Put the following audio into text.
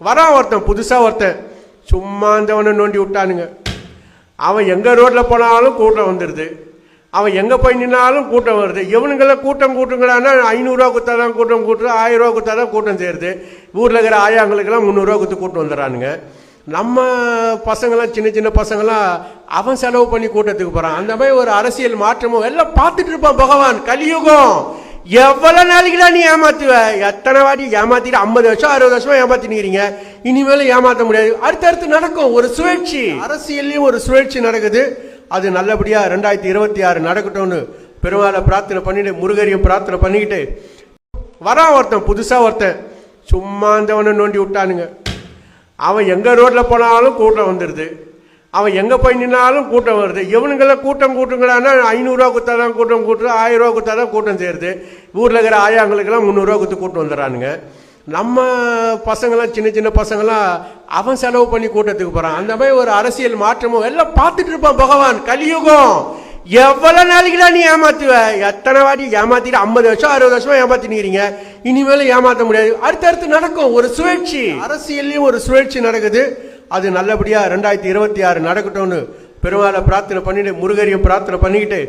வரான் ஒருத்தன், புதுசாக ஒருத்தன் சும்மா இருந்தவனை நோண்டி விட்டானுங்க. அவன் எங்கே ரோட்டில் போனாலும் கூட்டம் வந்துடுது, அவன் எங்கே போய் நின்னாலும் கூட்டம் வருது. இவனுங்கெல்லாம் கூட்டங்களான்னா 500 ரூபா கொடுத்தா தான் கூட்டம் கூட்டுறது, 1000 ரூபா கொடுத்தா தான் கூட்டம் சேருது. ஊரில் இருக்கிற ஆயாங்களுக்கெல்லாம் 300 ரூபா கொடுத்து கூட்டம் வந்துடுறானுங்க. நம்ம பசங்களாம் சின்ன சின்ன பசங்களாம் அவன் செலவு பண்ணி கூட்டத்துக்கு போகிறான். அந்த மாதிரி ஒரு அரசியல் மாற்றமும் எல்லாம் பார்த்துட்டு இருப்பான் பகவான். கலியுகம் எவ்வளவு நாளைக்குலாம் நீ ஏமாத்துவ? எத்தனை வாட்டி ஏமாத்திட்டு 50 வருஷம் 60 வருஷமா ஏமாத்தினுக்கிறீங்க. இனிமேல ஏமாத்த முடியாது. அடுத்தடுத்து நடக்கும் ஒரு சுழற்சி, அரசியல்லையும் ஒரு சுழற்சி நடக்குது. அது நல்லபடியா 2026 நடக்கட்டும்னு பெருமாளை பிரார்த்தனை பண்ணிட்டு, முருகரையும் பிரார்த்தனை பண்ணிக்கிட்டு வரான் ஒருத்தன், புதுசா ஒருத்தன் சும்மா இருந்தவனை நோண்டி விட்டானுங்க. அவன் எங்க ரோட்ல போனாலும் கூட்டம் வந்துடுது, அவன் எங்கே போய் நின்னாலும் கூட்டம் வருது. இவனுங்கெல்லாம் கூட்டங்களான்னா 500 ரூபா கொடுத்தா தான் கூட்டம் கூட்டுறது, 1000 ரூபா கொடுத்தா தான் கூட்டம் சேருது. ஊரில் இருக்கிற ஆயாங்களுக்கெல்லாம் 300 ரூபா கொடுத்து கூட்டம் வந்துடுறானுங்க. நம்ம பசங்களாம் சின்ன சின்ன பசங்களாம் அவன் செலவு பண்ணி கூட்டத்துக்கு போகிறான். அந்த மாதிரி ஒரு அரசியல் மாற்றமும் எல்லாம் பார்த்துட்டு இருப்பான் பகவான். கலியுகம் எவ்வளவு நாளைக்குலாம் நீ ஏமாத்துவ? எத்தனை வாட்டி ஏமாத்திட்டு 50 வருஷம் 60 வருஷமா ஏமாத்தினுக்கிறீங்க. இனிமேல ஏமாத்த முடியாது. அடுத்தடுத்து நடக்கும் ஒரு சுழற்சி, அரசியல்லையும் ஒரு சுழற்சி நடக்குது. அது நல்லபடியா 2026 நடக்கட்டும்னு பெருமாளை பிரார்த்தனை பண்ணிட்டு, முருகரையும் பிரார்த்தனை பண்ணிக்கிட்டு